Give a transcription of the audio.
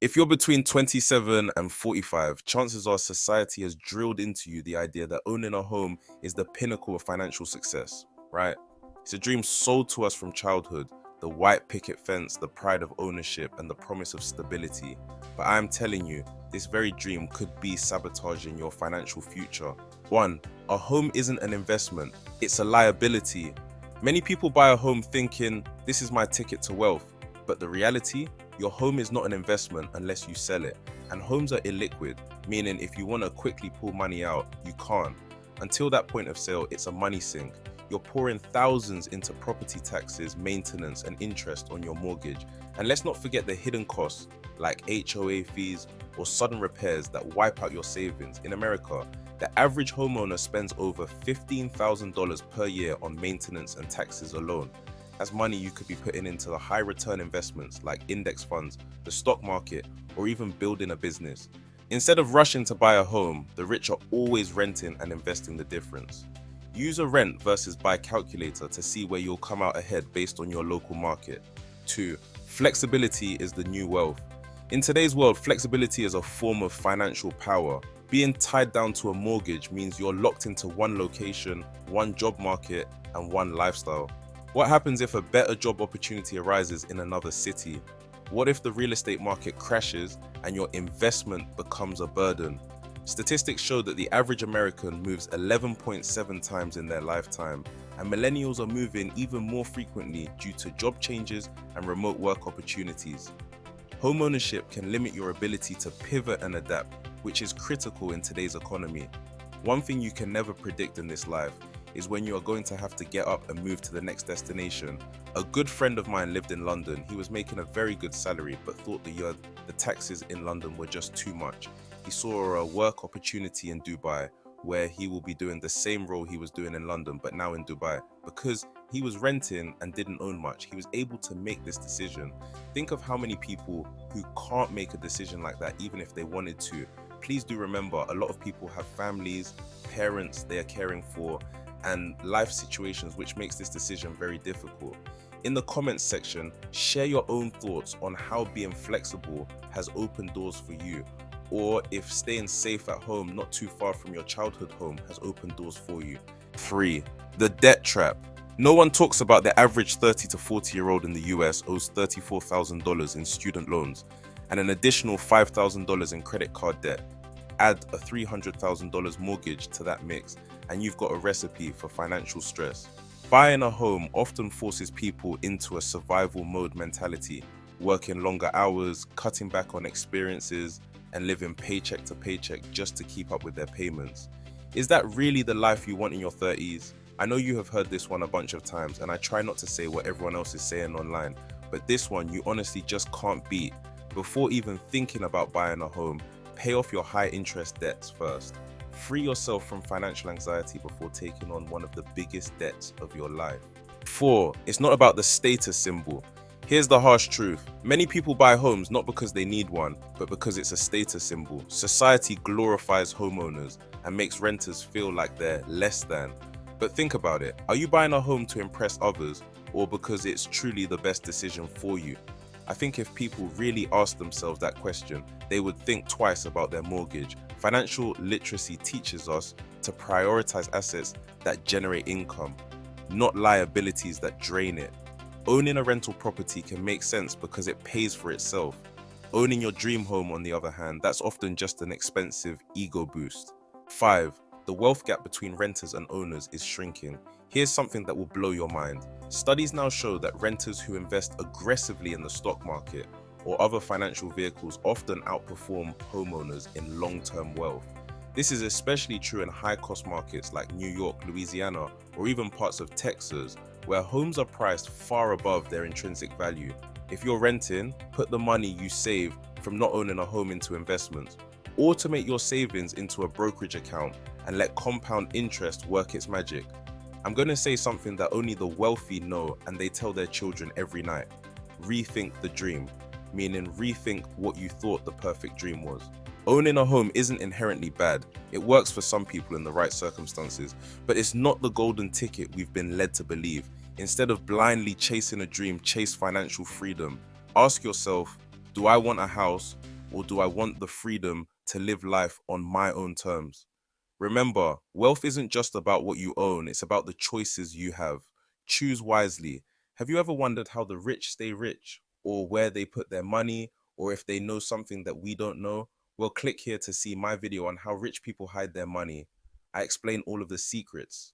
If you're between 27 and 45, chances are society has drilled into you the idea that owning a home is the pinnacle of financial success, right? It's a dream sold to us from childhood, the white picket fence, the pride of ownership, and the promise of stability. But I am telling you, this very dream could be sabotaging your financial future. 1. A home isn't an investment, it's a liability. Many people buy a home thinking, this is my ticket to wealth. But the reality, your home is not an investment unless you sell it. And homes are illiquid, meaning if you want to quickly pull money out, you can't. Until that point of sale, it's a money sink. You're pouring thousands into property taxes, maintenance, and interest on your mortgage. And let's not forget the hidden costs like HOA fees or sudden repairs that wipe out your savings. In America, the average homeowner spends over $15,000 per year on maintenance and taxes alone. That's money you could be putting into the high return investments like index funds, the stock market, or even building a business. Instead of rushing to buy a home, the rich are always renting and investing the difference. Use a rent versus buy calculator to see where you'll come out ahead based on your local market. 2. Flexibility is the new wealth. In today's world, flexibility is a form of financial power. Being tied down to a mortgage means you're locked into one location, one job market, and one lifestyle. What happens if a better job opportunity arises in another city? What if the real estate market crashes and your investment becomes a burden? Statistics show that the average American moves 11.7 times in their lifetime, and millennials are moving even more frequently due to job changes and remote work opportunities. Home ownership can limit your ability to pivot and adapt, which is critical in today's economy. One thing you can never predict in this life is when you are going to have to get up and move to the next destination. A good friend of mine lived in London. He was making a very good salary, but thought the taxes in London were just too much. He saw a work opportunity in Dubai where he will be doing the same role he was doing in London, but now in Dubai. Because he was renting and didn't own much, he was able to make this decision. Think of how many people who can't make a decision like that, even if they wanted to. Please do remember, a lot of people have families, parents they are caring for, and life situations which makes this decision very difficult. In the comments section, share your own thoughts on how being flexible has opened doors for you, or if staying safe at home not too far from your childhood home has opened doors for you. 3. The debt trap. No one talks about the average 30 to 40-year-old in the US owes $34,000 in student loans and an additional $5,000 in credit card debt. Add a $300,000 mortgage to that mix, and you've got a recipe for financial stress. Buying a home often forces people into a survival mode mentality, working longer hours, cutting back on experiences, and living paycheck to paycheck just to keep up with their payments. Is that really the life you want in your 30s? I know you have heard this one a bunch of times, and I try not to say what everyone else is saying online, but this one you honestly just can't beat. Before even thinking about buying a home, pay off your high interest debts first. Free yourself from financial anxiety before taking on one of the biggest debts of your life. 4. It's not about the status symbol. Here's the harsh truth. Many people buy homes not because they need one, but because it's a status symbol. Society glorifies homeowners and makes renters feel like they're less than. But think about it. Are you buying a home to impress others, or because it's truly the best decision for you? I think if people really asked themselves that question, they would think twice about their mortgage. Financial literacy teaches us to prioritize assets that generate income, not liabilities that drain it. Owning a rental property can make sense because it pays for itself. Owning your dream home, on the other hand, that's often just an expensive ego boost. 5. The wealth gap between renters and owners is shrinking. Here's something that will blow your mind. Studies now show that renters who invest aggressively in the stock market or other financial vehicles often outperform homeowners in long-term wealth. This is especially true in high-cost markets like New York, Louisiana, or even parts of Texas, where homes are priced far above their intrinsic value. If you're renting, put the money you save from not owning a home into investments. Automate your savings into a brokerage account and let compound interest work its magic. I'm going to say something that only the wealthy know and they tell their children every night. Rethink the dream, meaning rethink what you thought the perfect dream was. Owning a home isn't inherently bad. It works for some people in the right circumstances, but it's not the golden ticket we've been led to believe. Instead of blindly chasing a dream, chase financial freedom. Ask yourself, do I want a house or do I want the freedom to live life on my own terms? Remember, wealth isn't just about what you own, it's about the choices you have. Choose wisely. Have you ever wondered how the rich stay rich, or where they put their money, or if they know something that we don't know? Well, click here to see my video on how rich people hide their money. I explain all of the secrets.